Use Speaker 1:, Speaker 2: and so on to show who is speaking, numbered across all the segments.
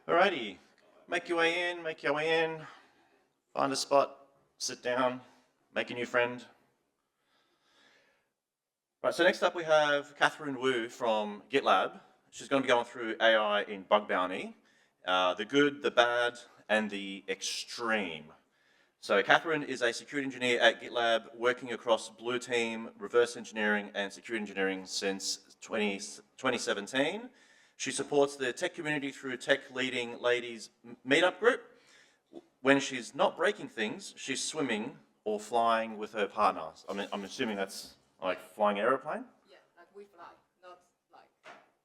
Speaker 1: Alrighty, make your way in, find a spot, sit down, make a new friend. Right, so next up we have Katherine Wu from GitLab. She's going to be going through AI in bug bounty, the good, the bad, and the extreme. So Katherine is a security engineer at GitLab working across blue team, reverse engineering, and security engineering since 2017. She supports the tech community through Tech Leading Ladies meetup group. When she's not breaking things, she's swimming or flying with her partners. I'm assuming that's like flying an aeroplane?
Speaker 2: Yeah, like we fly, not like.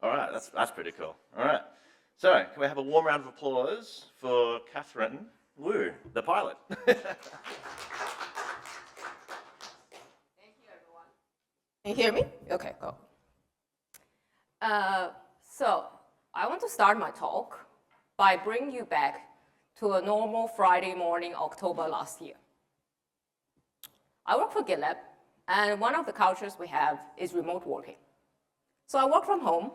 Speaker 1: All right, that's pretty cool. All right. So, can we have a warm round of applause for Katherine Wu, the pilot?
Speaker 2: Thank you, everyone. Can you hear me? Okay, go. So, I want to start my talk by bringing you back to a normal Friday morning, October last year. I work for GitLab, and one of the cultures we have is remote working. So I work from home.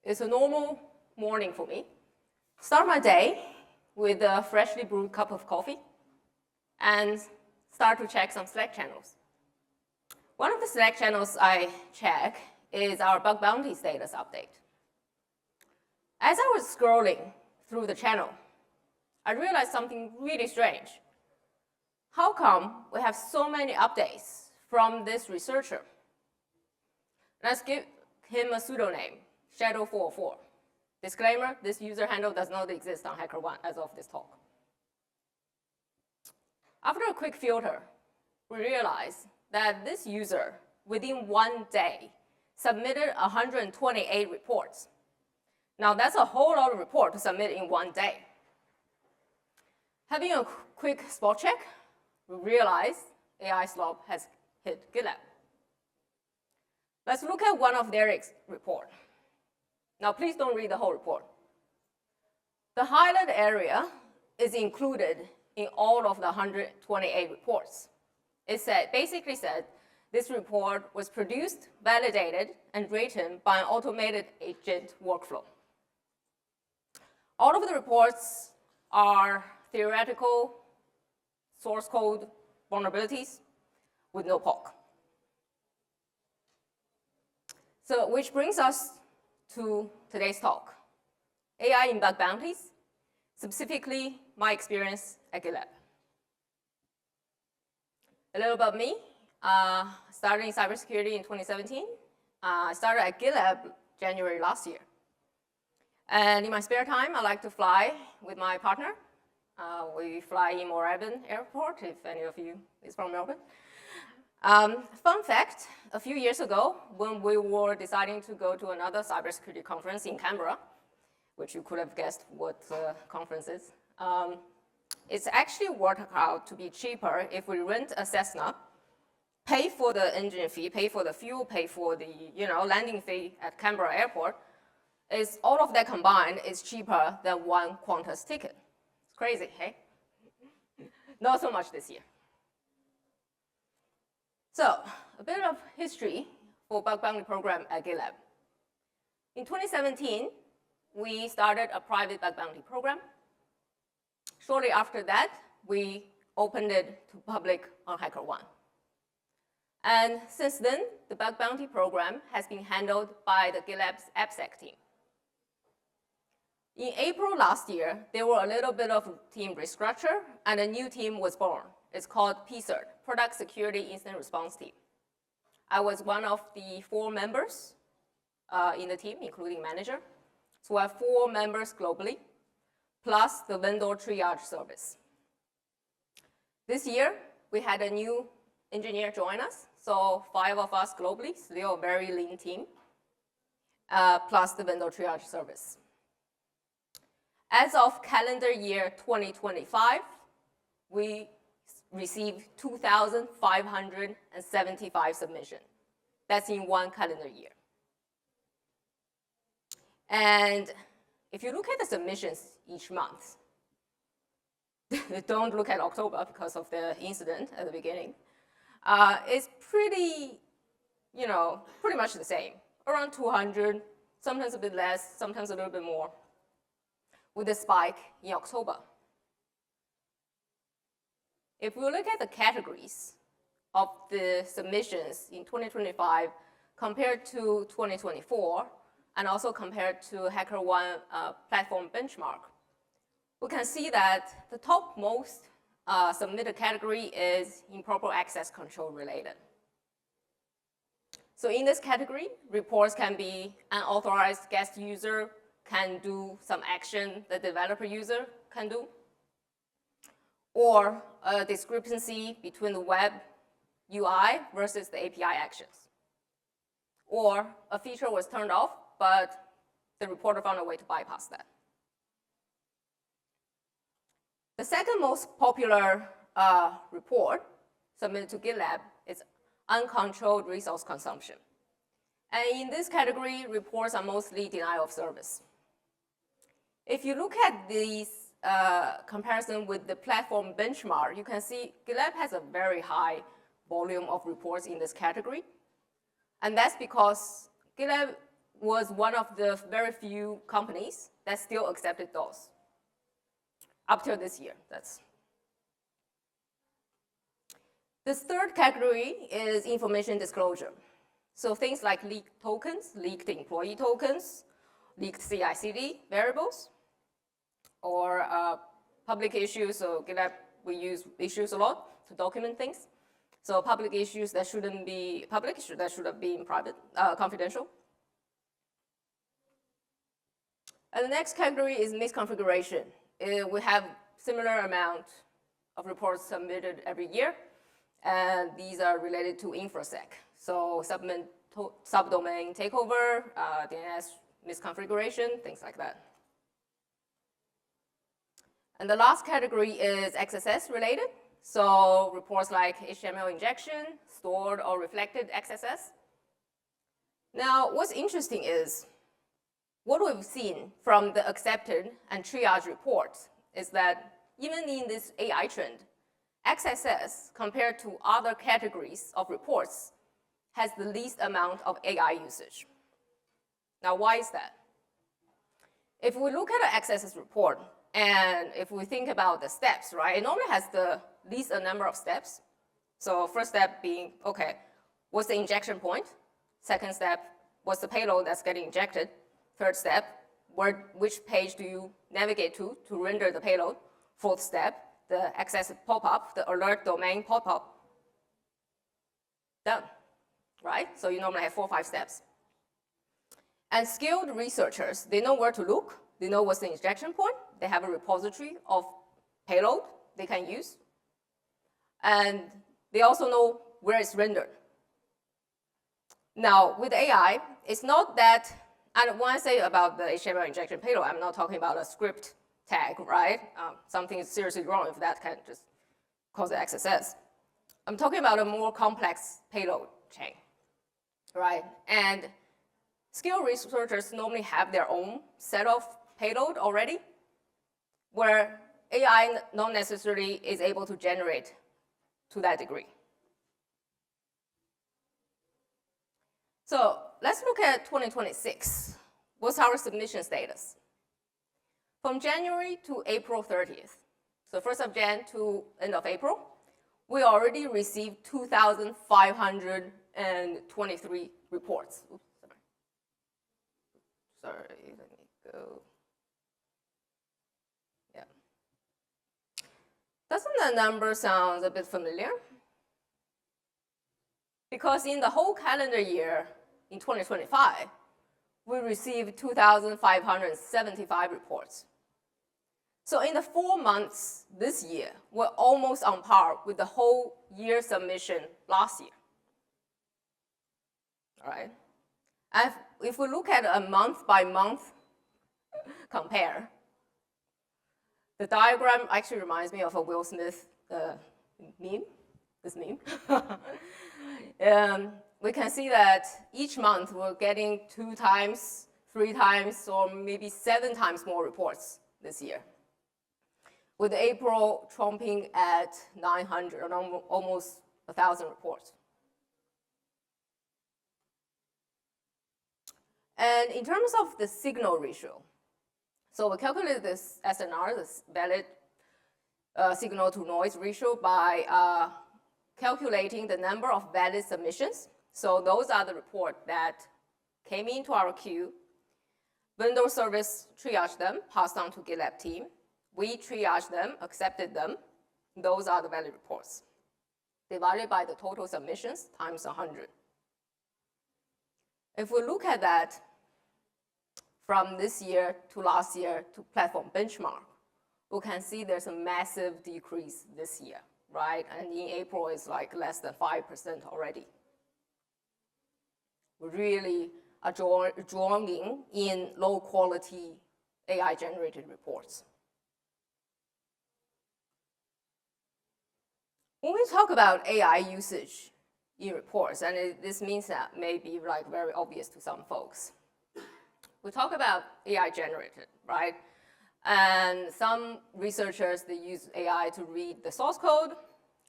Speaker 2: It's a normal morning for me. Start my day with a freshly brewed cup of coffee and start to check some Slack channels. One of the Slack channels I check is our bug bounty status update. As I was scrolling through the channel, I realized something really strange. How come we have so many updates from this researcher? Let's give him a pseudonym, Shadow404. Disclaimer, this user handle does not exist on HackerOne as of this talk. After a quick filter, we realized that this user, within 1 day, submitted 128 reports. Now, that's a whole lot of reports to submit in 1 day. Having a quick spot check, we realize AI slop has hit GitLab. Let's look at one of their reports. Now, please don't read the whole report. The highlighted area is included in all of the 128 reports. It basically said this report was produced, validated, and written by an automated agent workflow. All of the reports are theoretical source code vulnerabilities with no POC. So, which brings us to today's talk, AI in bug bounties, specifically my experience at GitLab. A little about me. Started in cybersecurity in 2017. I started at GitLab January last year. And in my spare time, I like to fly with my partner. We fly in Moorabbin Airport, if any of you is from Melbourne. Fun fact, a few years ago, when we were deciding to go to another cybersecurity conference in Canberra, which you could have guessed what conference is, it's actually worked out to be cheaper if we rent a Cessna, pay for the engine fee, pay for the fuel, pay for the landing fee at Canberra Airport. All of that combined is cheaper than one Qantas ticket. It's crazy, hey? Not so much this year. So, a bit of history for bug bounty program at GitLab. In 2017, we started a private bug bounty program. Shortly after that, we opened it to public on HackerOne. And since then, the bug bounty program has been handled by the GitLab's AppSec team. In April last year, there were a little bit of team restructure, and a new team was born. It's called PSERT, Product Security Incident Response Team. I was one of the 4 members in the team, including manager. So we have 4 members globally, plus the vendor triage service. This year, we had a new engineer join us, so 5 of us globally, still a very lean team, plus the vendor triage service. As of calendar year 2025, we received 2,575 submissions. That's in 1 calendar year. And if you look at the submissions each month, don't look at October because of the incident at the beginning, it's pretty much the same, around 200, sometimes a bit less, sometimes a little bit more, with a spike in October. If we look at the categories of the submissions in 2025 compared to 2024, and also compared to HackerOne platform benchmark, we can see that the topmost submitted category is improper access control related. So in this category, reports can be unauthorized guest user can do some action the developer user can do, or a discrepancy between the web UI versus the API actions, or a feature was turned off, but the reporter found a way to bypass that. The second most popular report submitted to GitLab is uncontrolled resource consumption. And in this category, reports are mostly denial of service. If you look at these comparison with the platform benchmark, you can see GitLab has a very high volume of reports in this category. And that's because GitLab was one of the very few companies that still accepted those up till this year. This third category is information disclosure. So things like leaked tokens, leaked employee tokens, leaked CI/CD variables, or public issues. So GitLab, we use issues a lot to document things. So public issues that shouldn't be public, that should have been private, confidential. And the next category is misconfiguration. We have similar amount of reports submitted every year, and these are related to InfraSec. So subdomain takeover, DNS misconfiguration, things like that. And the last category is XSS related. So reports like HTML injection, stored or reflected XSS. Now, what's interesting is what we've seen from the accepted and triage reports is that even in this AI trend, XSS compared to other categories of reports has the least amount of AI usage. Now, why is that? If we look at an XSS report, and if we think about the steps, right, it normally has the least number of steps. So first step being, okay, what's the injection point? Second step, what's the payload that's getting injected? Third step, which page do you navigate to render the payload? Fourth step, the access pop-up, the alert domain pop-up. Done, right? So you normally have 4 or 5 steps. And skilled researchers, they know where to look. They know what's the injection point. They have a repository of payload they can use. And they also know where it's rendered. Now, with AI, it's not that, and when I say about the HTML injection payload, I'm not talking about a script tag, right? Something is seriously wrong if that can just cause the XSS. I'm talking about a more complex payload chain, right? And skilled researchers normally have their own set of payload already, where AI not necessarily is able to generate to that degree. So let's look at 2026. What's our submission status? From January to April 30th, so 1st of Jan to end of April, we already received 2,523 reports. Oops, sorry, let me go. Yeah. Doesn't that number sound a bit familiar? Because in the whole calendar year in 2025, we received 2,575 reports. So in the 4 months this year, we're almost on par with the whole year submission last year. All right. And if we look at a month by month compare, the diagram actually reminds me of a Will Smith meme, this meme. We can see that each month we're getting 2 times, 3 times, or maybe 7 times more reports this year, with April trumping at 900, almost 1,000 reports. And in terms of the signal ratio, so we calculate this SNR, this valid signal to noise ratio, by calculating the number of valid submissions. So those are the reports that came into our queue. Windows service triaged them, passed on to GitLab team. We triaged them, accepted them. Those are the valid reports, divided by the total submissions times 100. If we look at that from this year to last year to platform benchmark, we can see there's a massive decrease this year, right? And in April, it's like less than 5% already. We really are drawing in low quality AI generated reports. When we talk about AI usage in reports, and this means that may be like very obvious to some folks. We talk about AI generated, right? And some researchers, they use AI to read the source code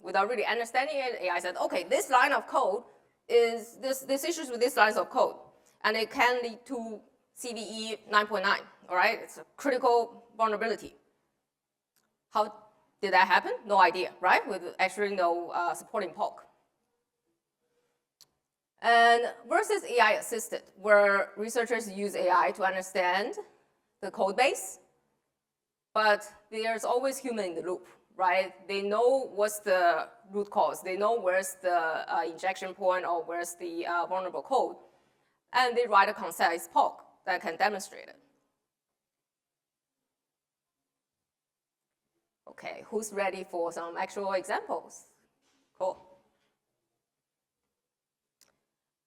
Speaker 2: without really understanding it. AI said, okay, this line of code is this issues with this lines of code, and it can lead to CVE 9.9, all right? It's a critical vulnerability. How did that happen? No idea, right? With actually no supporting POC. And versus AI assisted, where researchers use AI to understand the code base, but there's always human in the loop, right? They know what's the root cause. They know where's the injection point or where's the vulnerable code, and they write a concise POC that can demonstrate it. Okay, who's ready for some actual examples? Cool.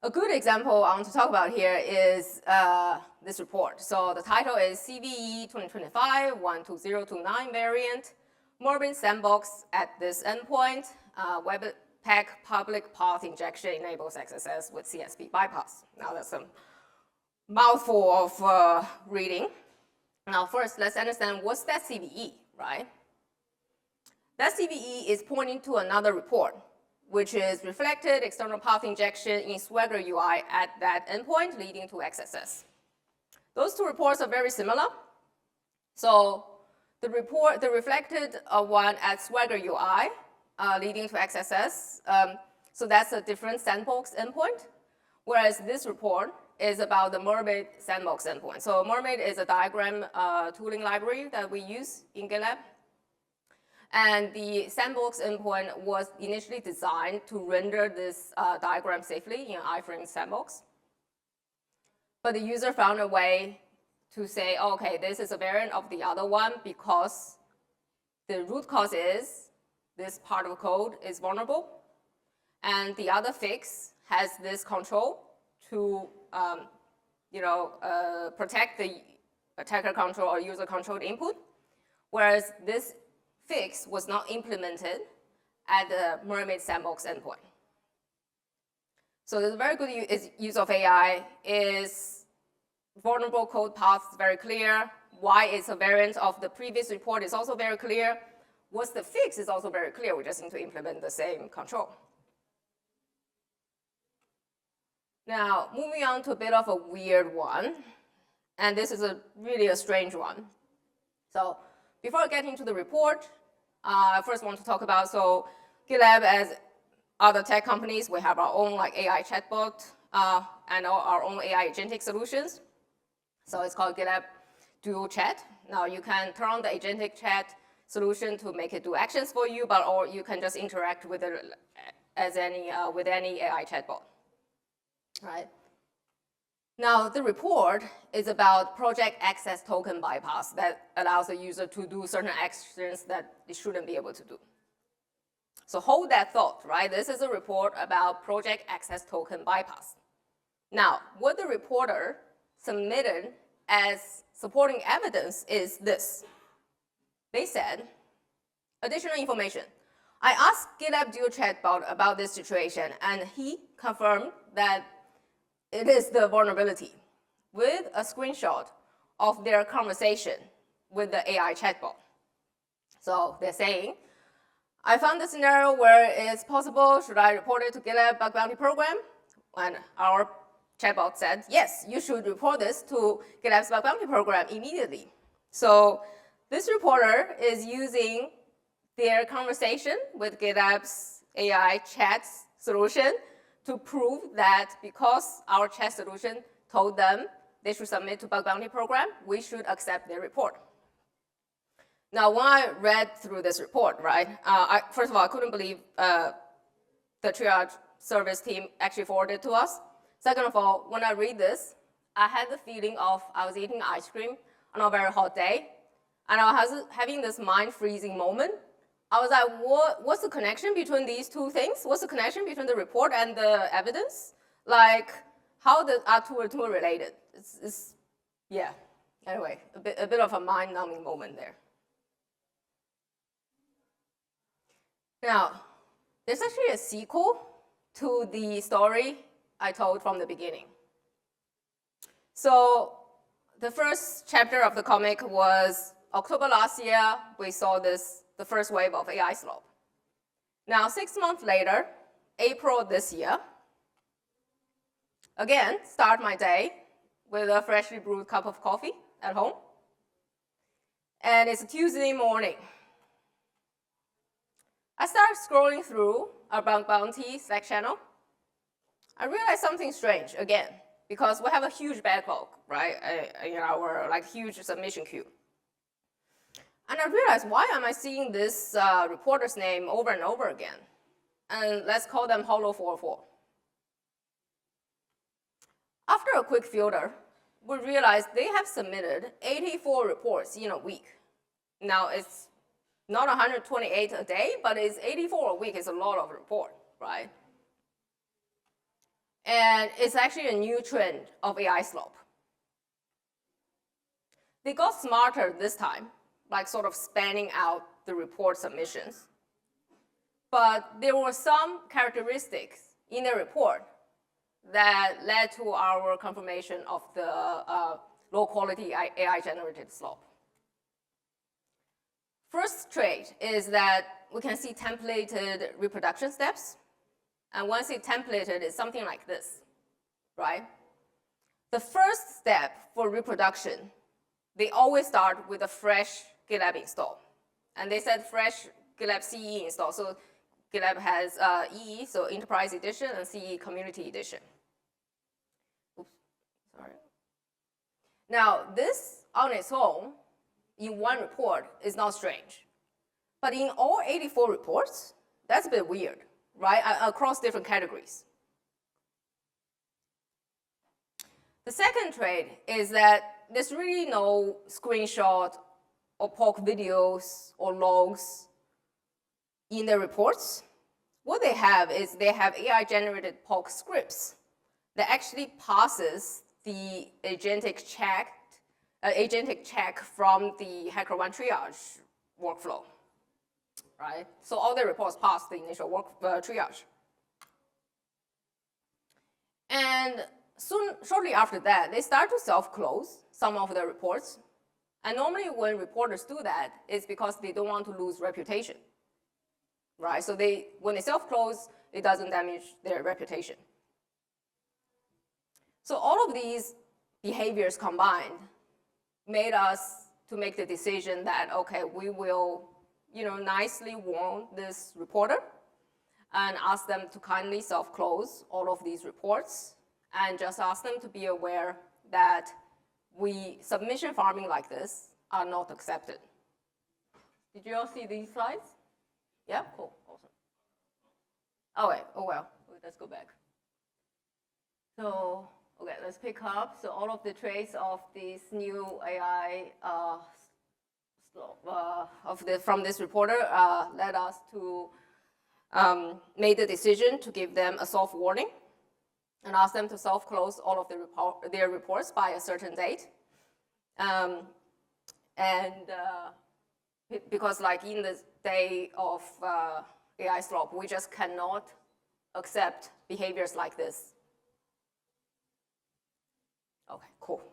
Speaker 2: A good example I want to talk about here is this report. So the title is CVE 2025-12029 variant, Morbid sandbox at this endpoint, Webpack public path injection enables XSS with CSP bypass. Now that's a mouthful of reading. Now first, let's understand what's that CVE, right? That CVE is pointing to another report, which is reflected external path injection in Swagger UI at that endpoint leading to XSS. Those two reports are very similar. So the reflected one at Swagger UI leading to XSS, so that's a different sandbox endpoint, whereas this report is about the Mermaid sandbox endpoint. So Mermaid is a diagram tooling library that we use in GitLab. And the sandbox endpoint was initially designed to render this diagram safely in iframe sandbox. But the user found a way to say, oh, okay, this is a variant of the other one because the root cause is this part of code is vulnerable, and the other fix has this control to protect the attacker control or user controlled input, whereas this fix was not implemented at the Mermaid sandbox endpoint. So there's a very good use of AI is vulnerable code path is very clear. Why it's a variant of the previous report is also very clear. What's the fix is also very clear. We just need to implement the same control. Now, moving on to a bit of a weird one. And this is really a strange one. So before I get into the report, I first want to talk about, so GitLab, as other tech companies, we have our own AI chatbot and our own AI agentic solutions. So it's called GitLab Duo Chat. Now you can turn on the agentic chat solution to make it do actions for you, or you can just interact with it with any AI chatbot, right? Now, the report is about project access token bypass that allows the user to do certain actions that it shouldn't be able to do. So hold that thought, right? This is a report about project access token bypass. Now, what the reporter submitted as supporting evidence is this. They said, additional information. I asked GitLab Duo Chatbot about this situation, and he confirmed that it is the vulnerability with a screenshot of their conversation with the AI chatbot. So they're saying, I found the scenario where it's possible, should I report it to GitLab Bug Bounty Program? And our chatbot said, yes, you should report this to GitLab's bug bounty program immediately. So this reporter is using their conversation with GitLab's AI chat solution to prove that because our chat solution told them they should submit to bug bounty program, we should accept their report. Now, when I read through this report, right, first of all, I couldn't believe the triage service team actually forwarded it to us. Second of all, when I read this, I had the feeling of I was eating ice cream on a very hot day, and I was having this mind-freezing moment. I was like, what's the connection between these two things? What's the connection between the report and the evidence? Like, how are two related? Yeah. Anyway, a bit of a mind-numbing moment there. Now, there's actually a sequel to the story I told from the beginning. So the first chapter of the comic was October last year. We saw the first wave of AI slope. Now, 6 months later, April this year, again, start my day with a freshly brewed cup of coffee at home. And it's a Tuesday morning. I started scrolling through our bug bounty Slack channel. I realized something strange again, because we have a huge backlog, right? Our huge submission queue. And I realized, why am I seeing this reporter's name over and over again? And let's call them Hollow44. After a quick filter, we realized they have submitted 84 reports in a week. Now, it's not 128 a day, but it's 84 a week. It's a lot of report, right? And it's actually a new trend of AI slope. They got smarter this time, like sort of spanning out the report submissions. But there were some characteristics in the report that led to our confirmation of the low-quality AI-generated slope. First trait is that we can see templated reproduction steps. And once it's templated, it's something like this, right? The first step for reproduction, they always start with a fresh GitLab install. And they said fresh GitLab CE install. So GitLab has EE, so Enterprise Edition, and CE Community Edition. Oops, sorry. Now, this on its own, in one report, is not strange. But in all 84 reports, that's a bit weird, right? Across different categories. The second trait is that there's really no screenshot or POC videos or logs in the reports. What they have is they have AI-generated POC scripts that actually passes the agentic check from the HackerOne triage workflow, right? So all the reports pass the initial triage. And shortly after that, they start to self-close some of the reports. And normally when reporters do that, it's because they don't want to lose reputation, right? So when they self-close, it doesn't damage their reputation. So all of these behaviors combined made us to make the decision that, okay, we will nicely warn this reporter and ask them to kindly self-close all of these reports and just ask them to be aware that submission farming like this are not accepted. Did you all see these slides? Yeah, cool, awesome. Oh wait, oh well, let's go back. So, okay, let's pick up. So all of the traits of this new AI from this reporter led us to make the decision to give them a soft warning and ask them to self-close all of their reports by a certain date. Because like in the day of AI slope, we just cannot accept behaviors like this. Okay, cool.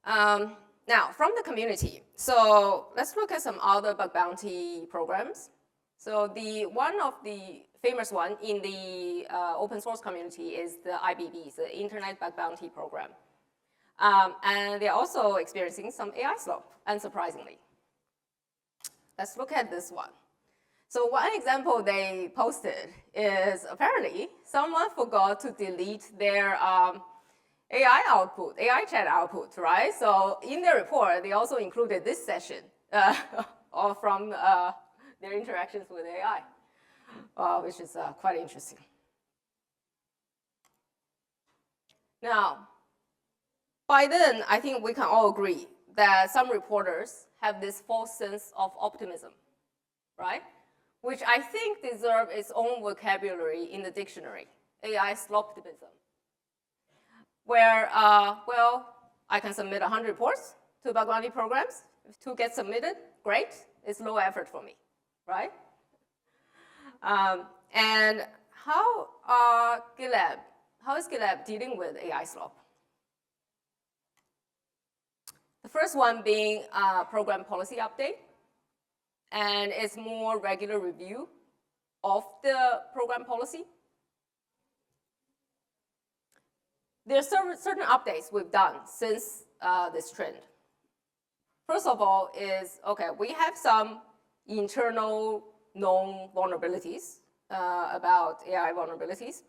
Speaker 2: Now, from the community, so let's look at some other bug bounty programs. So one of the famous one in the open source community is the IBB, the Internet Bug Bounty Program. And they're also experiencing some AI slop, unsurprisingly. Let's look at this one. So one example they posted is apparently someone forgot to delete their AI output, AI chat output, right? So in their report, they also included this session from their interactions with AI, which is quite interesting. Now, by then, I think we can all agree that some reporters have this false sense of optimism, right? Which I think deserves its own vocabulary in the dictionary, AI sloptimism. Where, well, I can submit 100 reports to bug bounty programs. If 2 get submitted, great. It's low effort for me, right? And how is GitLab dealing with AI slop? The first one being program policy update, and it's more regular review of the program policy. There's certain updates we've done since this trend. First of all is, okay, we have some internal known vulnerabilities about AI vulnerabilities,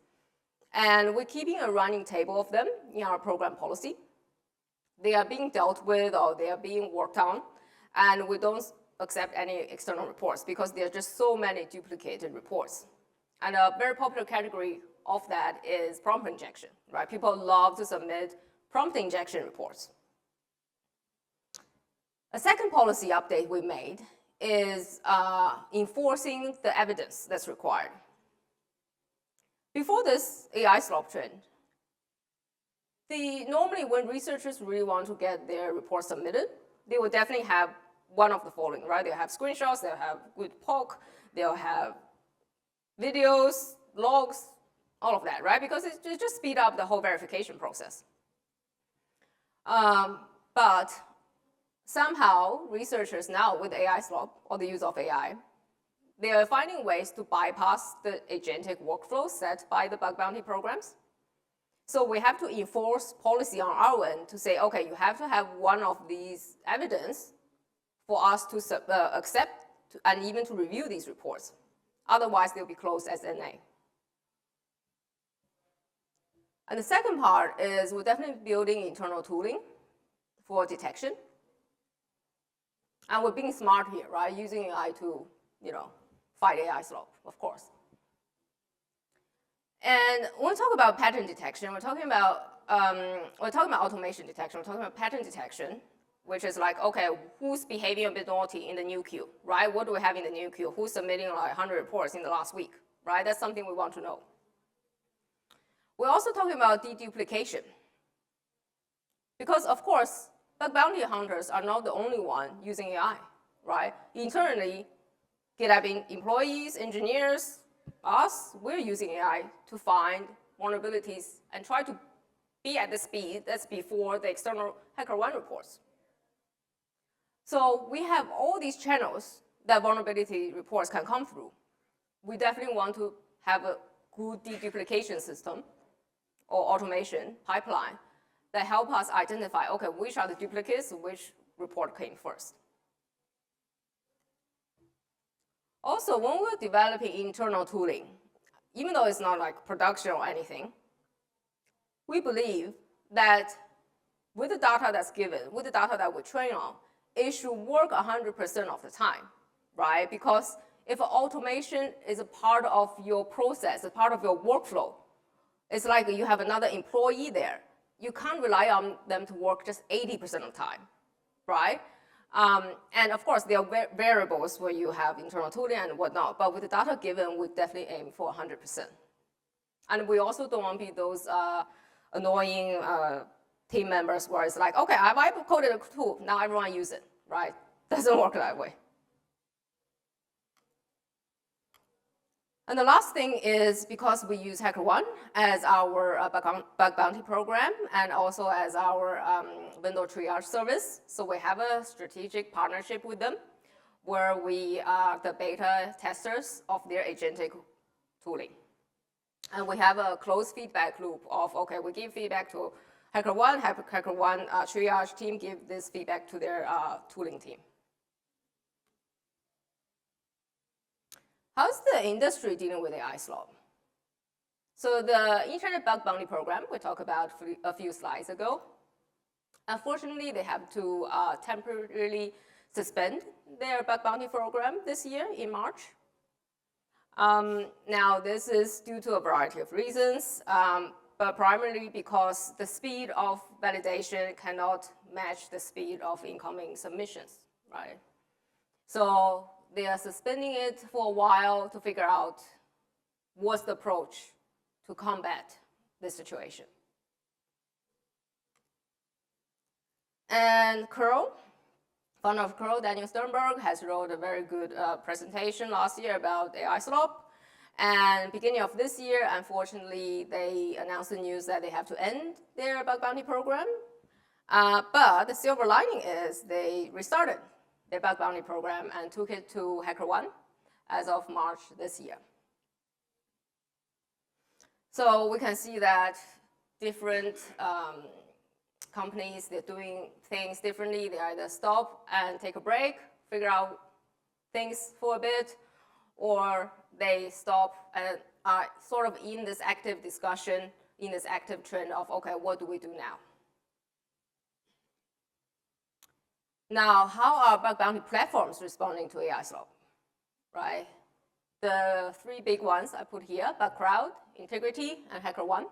Speaker 2: and we're keeping a running table of them in our program policy. They are being dealt with or they are being worked on, and we don't accept any external reports because there are just so many duplicated reports. And a very popular category of that is prompt injection, right? People love to submit prompt injection reports. A second policy update we made is enforcing the evidence that's required. Before this AI slop trend, normally when researchers really want to get their report submitted, they will definitely have one of the following, right? They'll have screenshots, they'll have good POC, they'll have videos, logs, all of that, right? Because it just speed up the whole verification process. But somehow, researchers now with AI slop or the use of AI, they are finding ways to bypass the agentic workflow set by the bug bounty programs. So we have to enforce policy on our end to say, okay, you have to have one of these evidence for us to accept and even to review these reports. Otherwise, they'll be closed as NA. And the second part is we're definitely building internal tooling for detection. And we're being smart here, right? Using AI to, fight AI slop, of course. And when we talk about pattern detection, we're talking about automation detection. We're talking about pattern detection, which is like, okay, who's behaving a bit naughty in the new queue, right? What do we have in the new queue? Who's submitting like 100 reports in the last week, right? That's something we want to know. We're also talking about deduplication. Because of course, bug bounty hunters are not the only one using AI, right? Internally, GitLab employees, engineers, us, we're using AI to find vulnerabilities and try to be at the speed that's before the external HackerOne reports. So we have all these channels that vulnerability reports can come through. We definitely want to have a good deduplication system or automation pipeline that help us identify, okay, which are the duplicates, which report came first. Also, when we're developing internal tooling, even though it's not like production or anything, we believe that with the data that's given, with the data that we train on, it should work 100% of the time, right? Because if automation is a part of your process, a part of your workflow, it's like you have another employee there. You can't rely on them to work just 80% of the time, right? And of course, there are variables where you have internal tooling and whatnot, but with the data given, we definitely aim for 100%. And we also don't want to be those annoying team members where it's like, okay, I coded a tool, now everyone use it, right? Doesn't work that way. And the last thing is because we use HackerOne as our bug bounty program and also as our vendor triage service, so we have a strategic partnership with them where we are the beta testers of their agentic tooling. And we have a closed feedback loop of, okay, we give feedback to HackerOne, HackerOne triage team give this feedback to their tooling team. How's the industry dealing with AI slop? So the Internet Bug Bounty Program we talked about a few slides ago, unfortunately, they have to temporarily suspend their bug bounty program this year in March. Now, this is due to a variety of reasons, but primarily because the speed of validation cannot match the speed of incoming submissions, right? So they are suspending it for a while to figure out what's the approach to combat this situation. And Curl, founder of Curl, Daniel Sternberg, has wrote a very good presentation last year about AI slop. And beginning of this year, unfortunately, they announced the news that they have to end their bug bounty program. But the silver lining is they restarted their bug bounty program and took it to HackerOne as of March this year. So we can see that different companies, they're doing things differently. They either stop and take a break, figure out things for a bit, or they stop and are sort of in this active discussion, in this active trend of, okay, what do we do now? Now, how are bug bounty platforms responding to AI slop, right? The three big ones I put here, BugCrowd, Integrity, and HackerOne.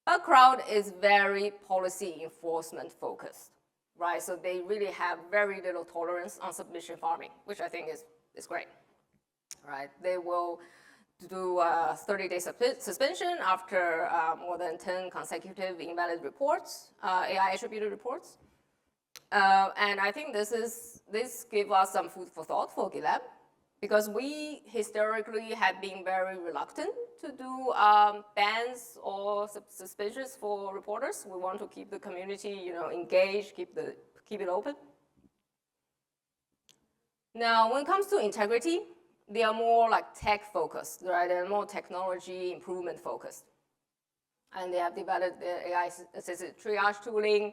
Speaker 2: BugCrowd is very policy enforcement focused, right? So they really have very little tolerance on submission farming, which I think is great, right? They will do a 30-day suspension after more than 10 consecutive invalid reports, AI attributed reports. And I think this gives us some food for thought for GitLab, because we historically have been very reluctant to do bans or suspensions for reporters. We want to keep the community, engaged, keep it open. Now, when it comes to integrity, they are more like tech focused, right? They're more technology improvement focused, and they have developed the AI-assisted triage tooling.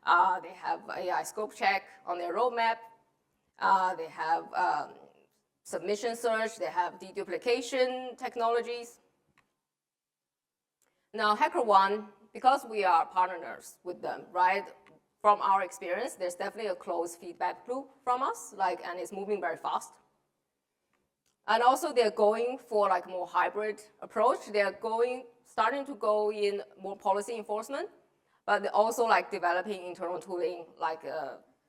Speaker 2: They have AI scope check on their roadmap. They have submission search. They have deduplication technologies. Now, HackerOne, because we are partners with them, right? From our experience, there's definitely a close feedback loop from us, and it's moving very fast. And also, they're going for more hybrid approach. They're starting to go in more policy enforcement, but they're also developing internal tooling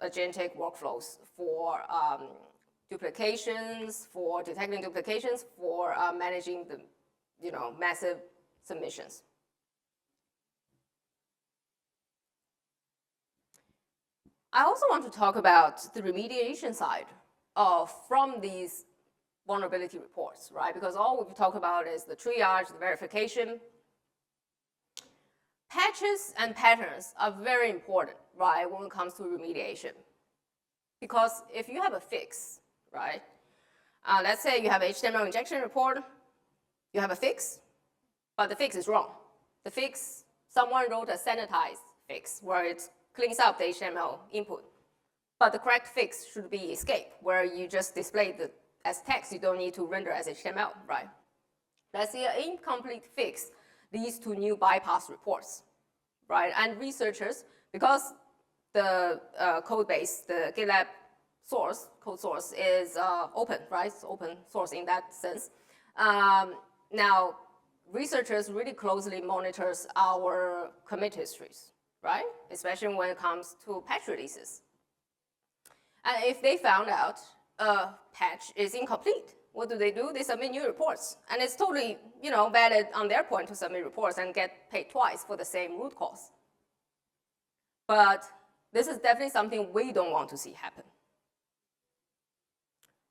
Speaker 2: agentic workflows for duplications, for detecting duplications, for managing the massive submissions. I also want to talk about the remediation side from these vulnerability reports, right? Because all we talk about is the triage, the verification. Patches and patterns are very important, right, when it comes to remediation. Because if you have a fix, right, let's say you have an HTML injection report, you have a fix, but the fix is wrong. The fix, someone wrote a sanitized fix where it cleans up the HTML input. But the correct fix should be escape, where you just display as text, you don't need to render as HTML, right? Let's say an incomplete fix leads to new bypass reports, right? And researchers, because the code base, the GitLab code source is open, right? It's open source in that sense. Now, researchers really closely monitors our commit histories, right? Especially when it comes to patch releases. And if they found out a patch is incomplete, what do? They submit new reports. And it's totally, valid on their point to submit reports and get paid twice for the same root cause. But this is definitely something we don't want to see happen.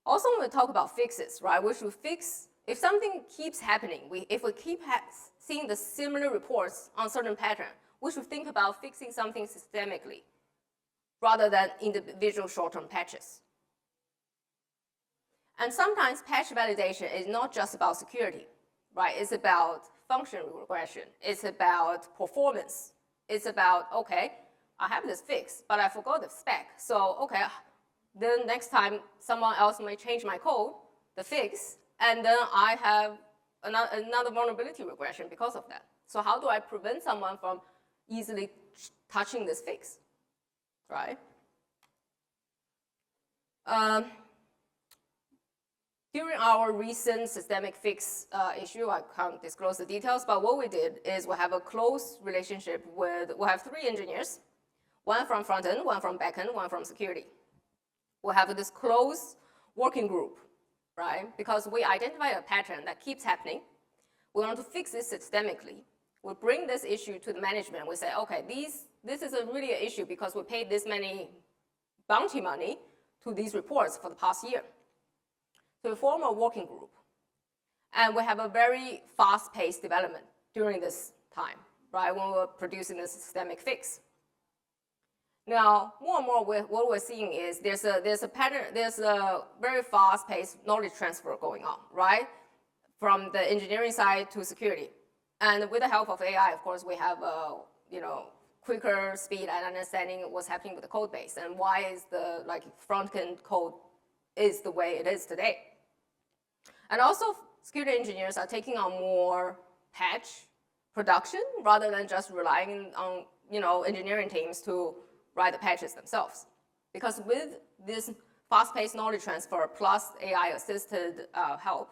Speaker 2: Also, when we talk about fixes, right, we should fix, if something keeps happening, if we keep seeing the similar reports on certain pattern, we should think about fixing something systemically rather than individual short-term patches. And sometimes patch validation is not just about security, right? It's about function regression. It's about performance. It's about, okay, I have this fix, but I forgot the spec. So, okay, then next time someone else may change my code, the fix, and then I have another vulnerability regression because of that. So how do I prevent someone from easily touching this fix, right? During our recent systemic fix issue, I can't disclose the details, but what we did is we have a close relationship with, we have 3 engineers, one from front end, one from back end, one from security. We have this close working group, right? Because we identify a pattern that keeps happening. We want to fix it systemically. We bring this issue to the management. We say, okay, this is really an issue because we paid this many bounty money to these reports for the past year. So we form a working group. And we have a very fast-paced development during this time, right, when we're producing the systemic fix. Now, more and more, what we're seeing is there's a pattern, there's a very fast-paced knowledge transfer going on, right, from the engineering side to security. And with the help of AI, of course, we have quicker speed and understanding what's happening with the code base and why is the front-end code is the way it is today. And also, security engineers are taking on more patch production rather than just relying on engineering teams to write the patches themselves. Because with this fast-paced knowledge transfer plus AI-assisted help,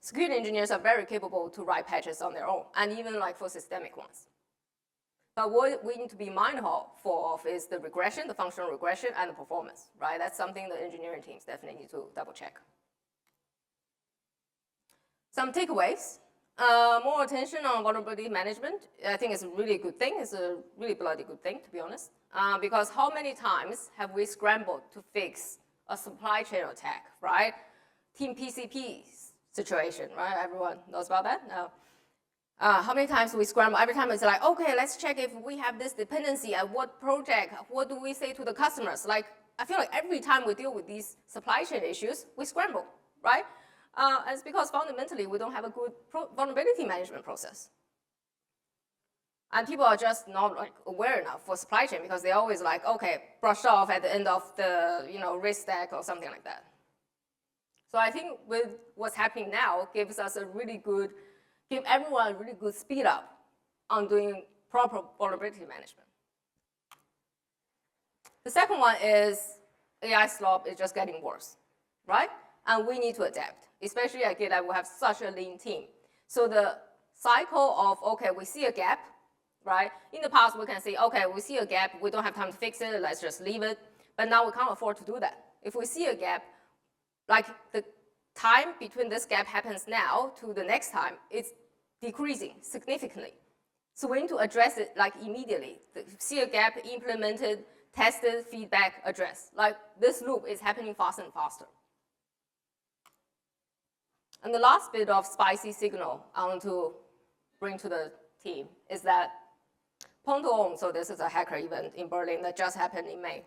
Speaker 2: security engineers are very capable to write patches on their own, and even for systemic ones. But what we need to be mindful of is the regression, the functional regression, and the performance, right? That's something the engineering teams definitely need to double check. Some takeaways. More attention on vulnerability management. I think it's a really good thing. It's a really bloody good thing, to be honest. Because how many times have we scrambled to fix a supply chain attack, right? Team PCP situation, right? Everyone knows about that? No. How many times we scramble? Every time it's like, okay, let's check if we have this dependency at what project. What do we say to the customers? I feel like every time we deal with these supply chain issues, we scramble, right? And it's because fundamentally we don't have a good vulnerability management process. And people are just not aware enough for supply chain because they're always okay, brushed off at the end of the risk stack or something like that. So I think with what's happening now gives us give everyone a really good speed up on doing proper vulnerability management. The second one is AI slop is just getting worse, right? And we need to adapt, especially at GitLab, we have such a lean team. So the cycle of, okay, we see a gap, right? In the past, we can say, okay, we see a gap, we don't have time to fix it, let's just leave it. But now we can't afford to do that. If we see a gap, the time between this gap happens now to the next time, it's decreasing significantly. So we need to address it immediately. See a gap, implemented, tested, feedback, address. This loop is happening faster and faster. And the last bit of spicy signal I want to bring to the team is that Ponto, so this is a hacker event in Berlin that just happened in May.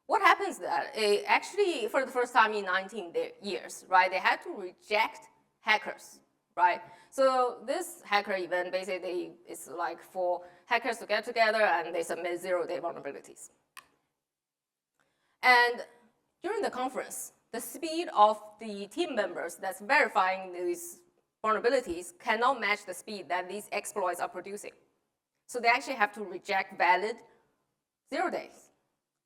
Speaker 2: What happens that actually, for the first time in 19 years, right, they had to reject hackers, right? So this hacker event basically is for hackers to get together and they submit zero-day vulnerabilities. And during the conference, the speed of the team members that's verifying these vulnerabilities cannot match the speed that these exploits are producing. So they actually have to reject valid 0 days.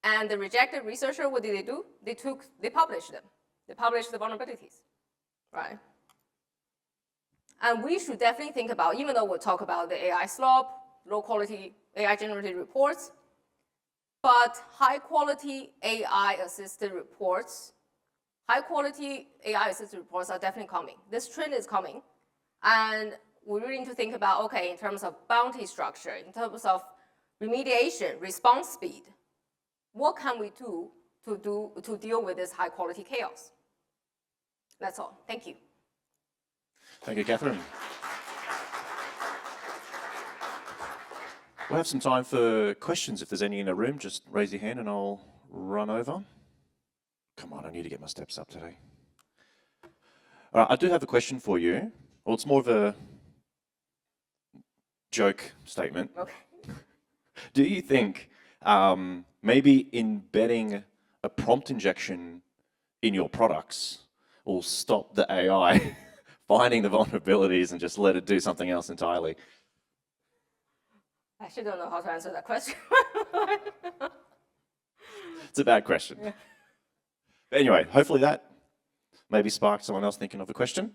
Speaker 2: And the rejected researcher, what did they do? They published them. They published the vulnerabilities, right? And we should definitely think about, even though we'll talk about the AI slop, low quality AI-generated reports, but high quality AI-assisted reports, are definitely coming. This trend is coming. And we really need to think about, okay, in terms of bounty structure, in terms of remediation, response speed, what can we do to deal with this high quality chaos? That's all. Thank you.
Speaker 1: Thank you, Katherine. We'll have some time for questions. If there's any in the room, just raise your hand and I'll run over. Come on, I need to get my steps up today. All right, I do have a question for you. Well, it's more of a joke statement.
Speaker 2: Okay.
Speaker 1: Do you think maybe embedding a prompt injection in your products will stop the AI finding the vulnerabilities and just let it do something else entirely?
Speaker 2: I actually don't know how to answer that question.
Speaker 1: It's a bad question.
Speaker 2: Yeah.
Speaker 1: But anyway, hopefully that maybe sparked someone else thinking of a question.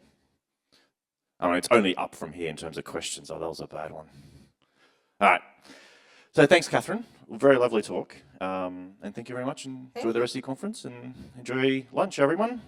Speaker 1: I mean, it's only up from here in terms of questions. Oh, that was a bad one. All right. So thanks, Katherine. Very lovely talk. And thank you very much. And enjoy the rest of your conference and enjoy lunch, everyone.